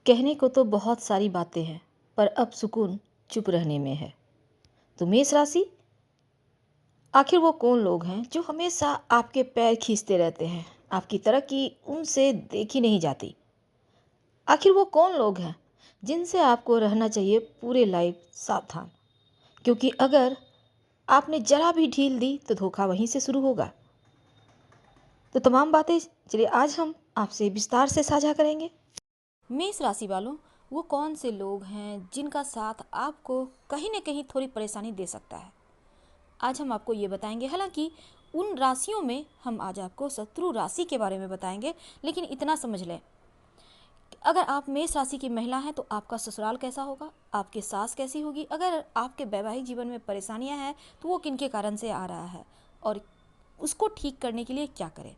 कहने को तो बहुत सारी बातें हैं, पर अब सुकून चुप रहने में है। तो मेष राशि, आखिर वो कौन लोग हैं जो हमेशा आपके पैर खींचते रहते हैं, आपकी तरक्की उनसे देखी नहीं जाती। आखिर वो कौन लोग हैं जिनसे आपको रहना चाहिए पूरे लाइफ सावधान, क्योंकि अगर आपने जरा भी ढील दी तो धोखा वहीं से शुरू होगा। तो तमाम बातें चलिए आज हम आपसे विस्तार से साझा करेंगे। मेष राशि वालों, वो कौन से लोग हैं जिनका साथ आपको कहीं ना कहीं थोड़ी परेशानी दे सकता है, आज हम आपको ये बताएंगे। हालांकि उन राशियों में हम आज आपको शत्रु राशि के बारे में बताएंगे, लेकिन इतना समझ लें, अगर आप मेष राशि की महिला हैं तो आपका ससुराल कैसा होगा, आपकी सास कैसी होगी, अगर आपके वैवाहिक जीवन में परेशानियां हैं तो वो किनके कारण से आ रहा है और उसको ठीक करने के लिए क्या करें।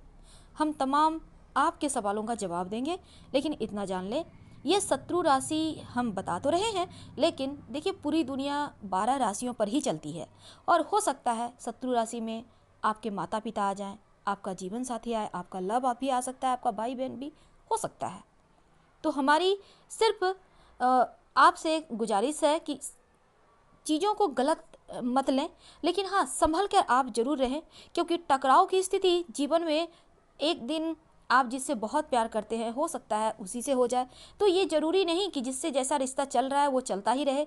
हम तमाम आपके सवालों का जवाब देंगे। लेकिन इतना जान लें, ये शत्रु राशि हम बता तो रहे हैं, लेकिन देखिए पूरी दुनिया 12 राशियों पर ही चलती है और हो सकता है शत्रु राशि में आपके माता पिता आ जाएं, आपका जीवन साथी आए, आपका लव भी आ सकता है, आपका भाई बहन भी हो सकता है। तो हमारी सिर्फ आपसे गुजारिश है कि चीज़ों को गलत मत लें, लेकिन हाँ संभल कर आप जरूर रहें, क्योंकि टकराव की स्थिति जीवन में एक दिन आप जिससे बहुत प्यार करते हैं हो सकता है उसी से हो जाए। तो ये ज़रूरी नहीं कि जिससे जैसा रिश्ता चल रहा है वो चलता ही रहे।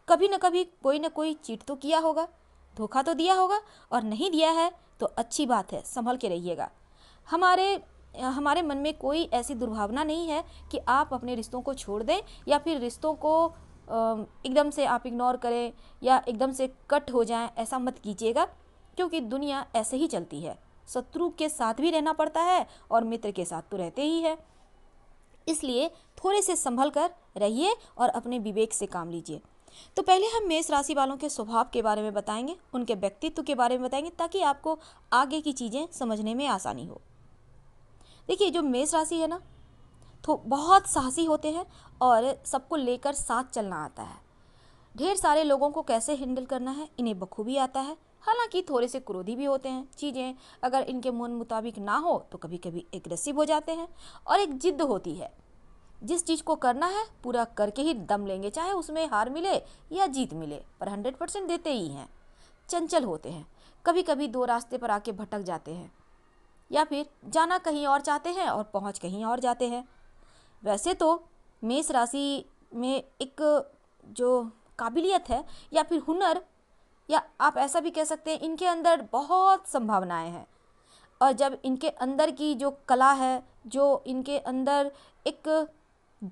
कभी न कोई चीट तो किया होगा, धोखा तो दिया होगा, और नहीं दिया है तो अच्छी बात है, संभल के रहिएगा। हमारे हमारे मन में कोई ऐसी दुर्भावना नहीं है कि आप अपने रिश्तों को छोड़ दें या फिर रिश्तों को एकदम से आप इग्नोर करें या एकदम से कट हो जाएं, ऐसा मत कीजिएगा, क्योंकि दुनिया ऐसे ही चलती है। शत्रु के साथ भी रहना पड़ता है और मित्र के साथ तो रहते ही है, इसलिए थोड़े से संभल कर रहिए और अपने विवेक से काम लीजिए। तो पहले हम मेष राशि वालों के स्वभाव के बारे में बताएंगे, उनके व्यक्तित्व के बारे में बताएंगे, ताकि आपको आगे की चीज़ें समझने में आसानी हो। देखिए जो मेष राशि है ना, तो बहुत साहसी होते हैं और सबको लेकर साथ चलना आता है। ढेर सारे लोगों को कैसे हैंडल करना है इन्हें बखूबी आता है। हालांकि थोड़े से क्रोधी भी होते हैं, चीज़ें अगर इनके मन मुताबिक ना हो तो कभी कभी एग्रेसिव हो जाते हैं। और एक जिद्द होती है, जिस चीज़ को करना है पूरा करके ही दम लेंगे, चाहे उसमें हार मिले या जीत मिले, पर 100% देते ही हैं। चंचल होते हैं, कभी कभी दो रास्ते पर आके भटक जाते हैं, या फिर जाना कहीं और चाहते हैं और पहुंच कहीं और जाते हैं। वैसे तो मेष राशि में एक जो काबिलियत है या फिर हुनर, या आप ऐसा भी कह सकते हैं, इनके अंदर बहुत संभावनाएं हैं। और जब इनके अंदर की जो कला है, जो इनके अंदर एक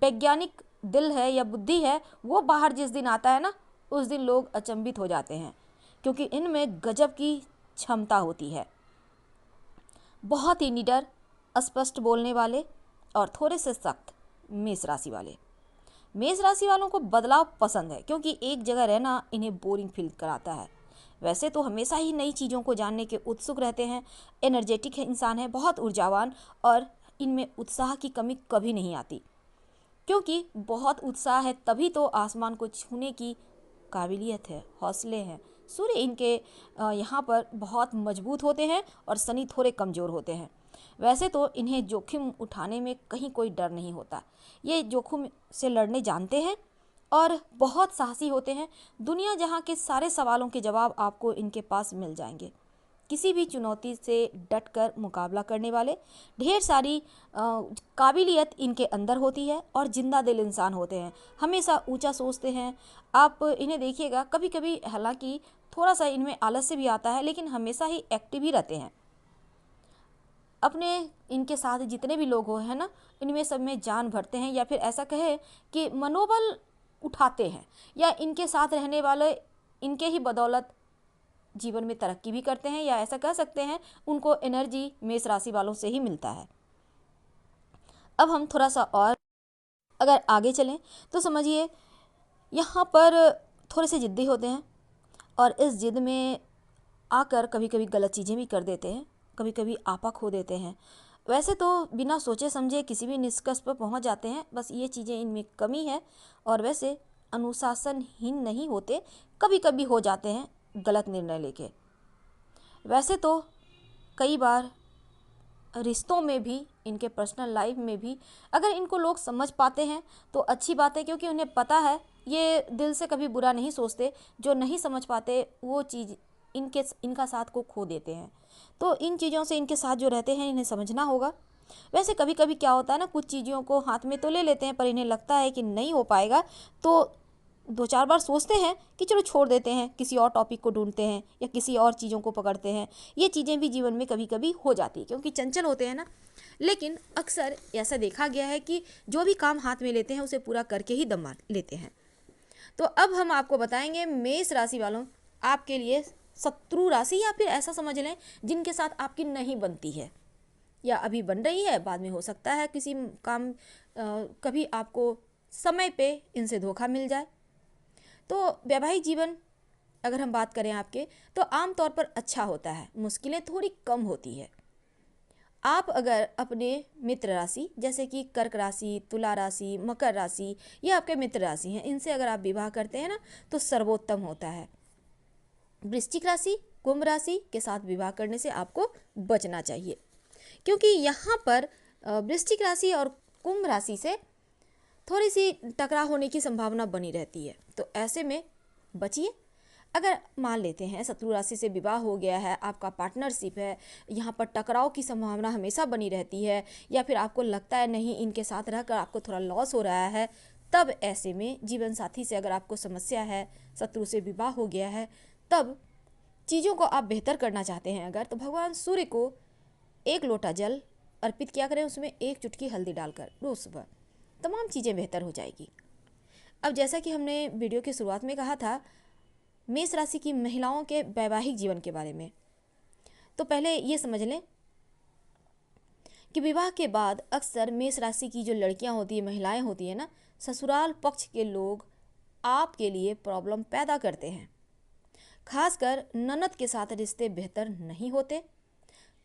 वैज्ञानिक दिल है या बुद्धि है, वो बाहर जिस दिन आता है ना, उस दिन लोग अचंभित हो जाते हैं, क्योंकि इनमें गजब की क्षमता होती है। बहुत ही निडर, स्पष्ट बोलने वाले और थोड़े से सख्त मेष राशि वाले। मेष राशि वालों को बदलाव पसंद है, क्योंकि एक जगह रहना इन्हें बोरिंग फील कराता है। वैसे तो हमेशा ही नई चीज़ों को जानने के उत्सुक रहते हैं, एनर्जेटिक इंसान है, बहुत ऊर्जावान, और इनमें उत्साह की कमी कभी नहीं आती, क्योंकि बहुत उत्साह है तभी तो आसमान को छूने की काबिलियत है, हौसले हैं। सूर्य इनके यहाँ पर बहुत मजबूत होते हैं और शनि थोड़े कमज़ोर होते हैं। वैसे तो इन्हें जोखिम उठाने में कहीं कोई डर नहीं होता, ये जोखिम से लड़ने जानते हैं और बहुत साहसी होते हैं। दुनिया जहाँ के सारे सवालों के जवाब आपको इनके पास मिल जाएंगे। किसी भी चुनौती से डटकर मुकाबला करने वाले, ढेर सारी काबिलियत इनके अंदर होती है और जिंदा दिल इंसान होते हैं, हमेशा ऊंचा सोचते हैं। आप इन्हें देखिएगा, कभी कभी हालांकि थोड़ा सा इनमें आलस्य भी आता है, लेकिन हमेशा ही एक्टिव ही रहते हैं। अपने इनके साथ जितने भी लोग हो है ना, इनमें सब में जान भरते हैं, या फिर ऐसा कहे कि मनोबल उठाते हैं, या इनके साथ रहने वाले इनके ही बदौलत जीवन में तरक्की भी करते हैं, या ऐसा कह सकते हैं उनको एनर्जी मेष राशि वालों से ही मिलता है। अब हम थोड़ा सा और अगर आगे चलें तो समझिए, यहाँ पर थोड़े से जिद्दी होते हैं और इस जिद में आकर कभी कभी गलत चीज़ें भी कर देते हैं, कभी कभी आपा खो देते हैं। वैसे तो बिना सोचे समझे किसी भी निष्कर्ष पर पहुँच जाते हैं, बस ये चीज़ें इनमें कमी है। और वैसे अनुशासनहीन नहीं होते, कभी कभी हो जाते हैं गलत निर्णय लेके। वैसे तो कई बार रिश्तों में भी इनके पर्सनल लाइफ में भी अगर इनको लोग समझ पाते हैं तो अच्छी बात है, क्योंकि उन्हें पता है, ये दिल से कभी बुरा नहीं सोचते। जो नहीं समझ पाते वो चीज़ इनका साथ को खो देते हैं। तो इन चीज़ों से इनके साथ जो रहते हैं इन्हें समझना होगा। वैसे कभी कभी क्या होता है ना, कुछ चीज़ों को हाथ में तो ले लेते हैं, पर इन्हें लगता है कि नहीं हो पाएगा तो 2-4 बार सोचते हैं कि चलो छोड़ देते हैं, किसी और टॉपिक को ढूंढते हैं या किसी और चीज़ों को पकड़ते हैं। ये चीज़ें भी जीवन में कभी कभी हो जाती है, क्योंकि चंचल होते हैं ना। लेकिन अक्सर ऐसा देखा गया है कि जो भी काम हाथ में लेते हैं उसे पूरा करके ही दम मार लेते हैं। तो अब हम आपको बताएंगे मेष राशि वालों, आपके लिए शत्रु राशि, या फिर ऐसा समझ लें जिनके साथ आपकी नहीं बनती है या अभी बन रही है, बाद में हो सकता है किसी काम कभी आपको समय पे इनसे धोखा मिल जाए। तो वैवाहिक जीवन अगर हम बात करें आपके, तो आमतौर पर अच्छा होता है, मुश्किलें थोड़ी कम होती है। आप अगर अपने मित्र राशि जैसे कि कर्क राशि, तुला राशि, मकर राशि, ये आपके मित्र राशि हैं, इनसे अगर आप विवाह करते हैं ना तो सर्वोत्तम होता है। वृश्चिक राशि, कुंभ राशि के साथ विवाह करने से आपको बचना चाहिए, क्योंकि यहाँ पर वृश्चिक राशि और कुंभ राशि से थोड़ी सी टकराव होने की संभावना बनी रहती है। तो ऐसे में बचिए। अगर मान लेते हैं शत्रु राशि से विवाह हो गया है, आपका पार्टनरशिप है, यहाँ पर टकराव की संभावना हमेशा बनी रहती है, या फिर आपको लगता है नहीं इनके साथ रहकर आपको थोड़ा लॉस हो रहा है, तब ऐसे में जीवन साथी से अगर आपको समस्या है, शत्रु से विवाह हो गया है, तब चीज़ों को आप बेहतर करना चाहते हैं अगर, तो भगवान सूर्य को 1 लोटा जल अर्पित किया करें, उसमें 1 चुटकी हल्दी डालकर रोज सुबह, तमाम चीज़ें बेहतर हो जाएगी। अब जैसा कि हमने वीडियो की शुरुआत में कहा था मेष राशि की महिलाओं के वैवाहिक जीवन के बारे में, तो पहले ये समझ लें कि विवाह के बाद अक्सर मेष राशि की जो लड़कियां होती है, महिलाएं होती है ना, ससुराल पक्ष के लोग आपके लिए प्रॉब्लम पैदा करते हैं। खासकर ननद के साथ रिश्ते बेहतर नहीं होते।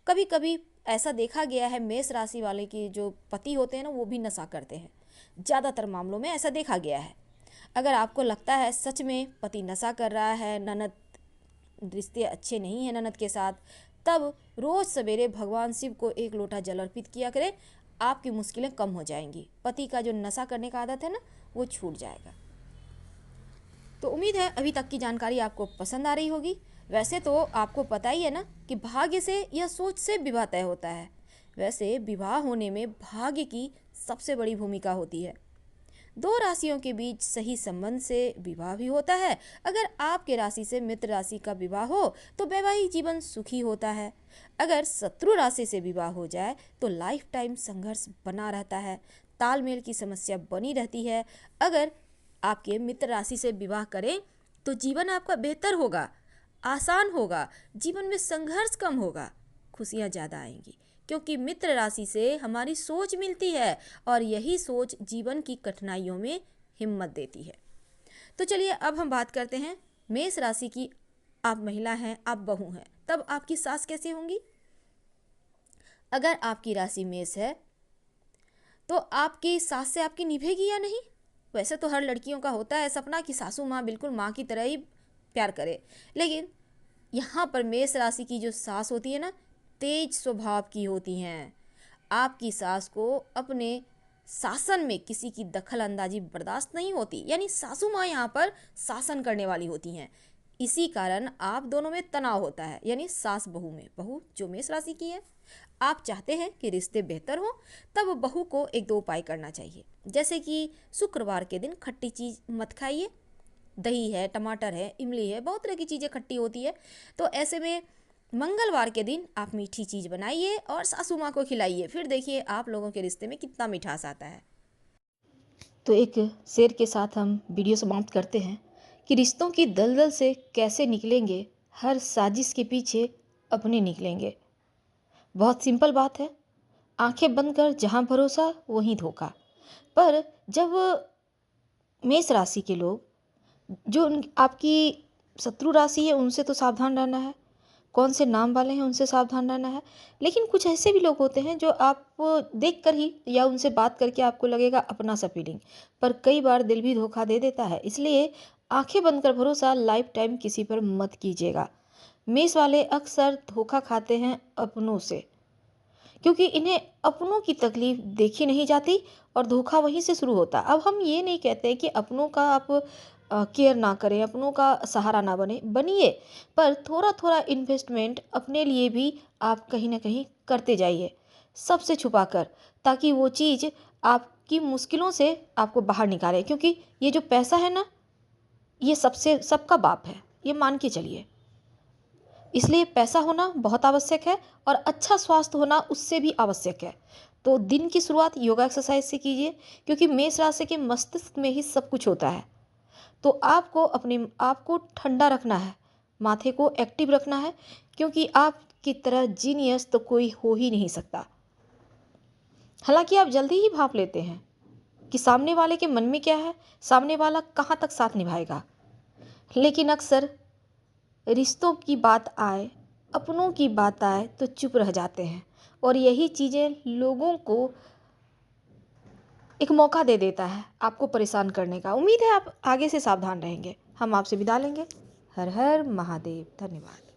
कभी कभी ऐसा देखा गया है मेष राशि वाले की जो पति होते हैं ना, वो भी नशा करते हैं। ज़्यादातर मामलों में ऐसा देखा गया है। अगर आपको लगता है सच में पति नशा कर रहा है, ननद रिश्ते अच्छे नहीं हैं ननद के साथ, तब रोज़ सवेरे भगवान शिव को 1 लोटा जल अर्पित किया करें, आपकी मुश्किलें कम हो जाएंगी। पति का जो नशा करने का आदत है ना, वो छूट जाएगा। तो उम्मीद है अभी तक की जानकारी आपको पसंद आ रही होगी। वैसे तो आपको पता ही है ना कि भाग्य से या सोच से विवाह तय होता है। वैसे विवाह होने में भाग्य की सबसे बड़ी भूमिका होती है। 2 राशियों के बीच सही संबंध से विवाह भी होता है। अगर आपके राशि से मित्र राशि का विवाह हो तो वैवाहिक जीवन सुखी होता है। अगर शत्रु राशि से विवाह हो जाए तो लाइफ टाइम संघर्ष बना रहता है, तालमेल की समस्या बनी रहती है। अगर आपके मित्र राशि से विवाह करें तो जीवन आपका बेहतर होगा, आसान होगा, जीवन में संघर्ष कम होगा, खुशियाँ ज़्यादा आएंगी, क्योंकि मित्र राशि से हमारी सोच मिलती है और यही सोच जीवन की कठिनाइयों में हिम्मत देती है। तो चलिए अब हम बात करते हैं मेष राशि की। आप महिला हैं, आप बहू हैं, तब आपकी सास कैसी होंगी? अगर आपकी राशि मेष है तो आपकी सास से आपकी निभेगी या नहीं? वैसे तो हर लड़कियों का होता है सपना कि सासू माँ बिल्कुल माँ की तरह ही प्यार करे, लेकिन यहाँ पर मेष राशि की जो सास होती है ना, तेज स्वभाव की होती हैं। आपकी सास को अपने शासन में किसी की दखल अंदाजी बर्दाश्त नहीं होती, यानी सासू माँ यहाँ पर शासन करने वाली होती हैं। इसी कारण आप दोनों में तनाव होता है, यानी सास बहू में। बहू जो मेष राशि की है, आप चाहते हैं कि रिश्ते बेहतर हो, तब बहू को 1-2 उपाय करना चाहिए। जैसे कि शुक्रवार के दिन खट्टी चीज़ मत खाइए। दही है, टमाटर है, इमली है, बहुत तरह की चीज़ें खट्टी होती है। तो ऐसे में मंगलवार के दिन आप मीठी चीज़ बनाइए और सासू माँ को खिलाइए, फिर देखिए आप लोगों के रिश्ते में कितना मिठास आता है। तो एक शेर के साथ हम वीडियो समाप्त करते हैं कि रिश्तों की दलदल से कैसे निकलेंगे, हर साजिश के पीछे अपने निकलेंगे। बहुत सिंपल बात है, आंखें बंद कर जहाँ भरोसा वहीं धोखा। पर जब मेष राशि के लोग जो आपकी शत्रु राशि है उनसे तो सावधान रहना है, कौन से नाम वाले हैं उनसे सावधान रहना है, लेकिन कुछ ऐसे भी लोग होते हैं जो आप देख कर ही या उनसे बात करके आपको लगेगा अपना सा फीलिंग, पर कई बार दिल भी धोखा दे देता है। इसलिए आंखें बंद कर भरोसा लाइफ टाइम किसी पर मत कीजिएगा। मेष वाले अक्सर धोखा खाते हैं अपनों से, क्योंकि इन्हें अपनों की तकलीफ देखी नहीं जाती और धोखा वहीं से शुरू होता। अब हम ये नहीं कहते कि अपनों का आप केयर ना करें, अपनों का सहारा ना बने, बनिए, पर थोड़ा थोड़ा इन्वेस्टमेंट अपने लिए भी आप कहीं ना कहीं करते जाइए, सबसे छुपा कर, ताकि वो चीज़ आपकी मुश्किलों से आपको बाहर निकाले। क्योंकि ये जो पैसा है ना, ये सबसे सबका बाप है, ये मान के चलिए। इसलिए पैसा होना बहुत आवश्यक है और अच्छा स्वास्थ्य होना उससे भी आवश्यक है। तो दिन की शुरुआत योगा एक्सरसाइज से कीजिए, क्योंकि मेष राशि के मस्तिष्क में ही सब कुछ होता है। तो आपको अपने आप को ठंडा रखना है, माथे को एक्टिव रखना है, क्योंकि आपकी तरह जीनियस तो कोई हो ही नहीं सकता। हालांकि आप जल्दी ही भाप लेते हैं कि सामने वाले के मन में क्या है, सामने वाला कहाँ तक साथ निभाएगा, लेकिन अक्सर रिश्तों की बात आए, अपनों की बात आए तो चुप रह जाते हैं, और यही चीज़ें लोगों को एक मौका दे देता है आपको परेशान करने का। उम्मीद है आप आगे से सावधान रहेंगे। हम आपसे विदा लेंगे। हर हर महादेव। धन्यवाद।